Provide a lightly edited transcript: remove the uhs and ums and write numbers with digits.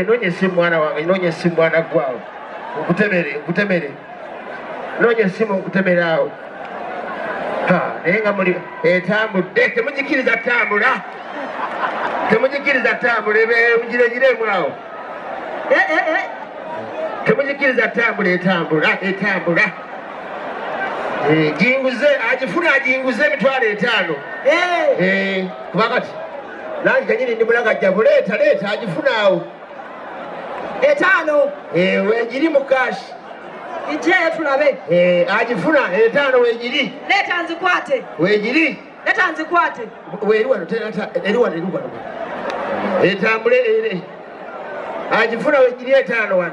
nonye simu mwana wange, nonye simu mwana gwawo. Okutemere. Nonye simu okutemere awo. Naye nga muli etambudde, temugikiriza tambula. Temugikiriza tambula, mugirengiremu awo. Temugikiriza tambula etambula. Jinguze, agifuna ajinguze emitwalo 5. Kuba kati nange kanyini ndi mulagajja buleeta agifuna awo. 5. Weegiri mu kashi. Ije tulabe. Agifuna 5 weegiri. Leta nzikwate. Weegiri. Leta nzikwate. Eri wano. Etambule agifuna weegiri 5 wano.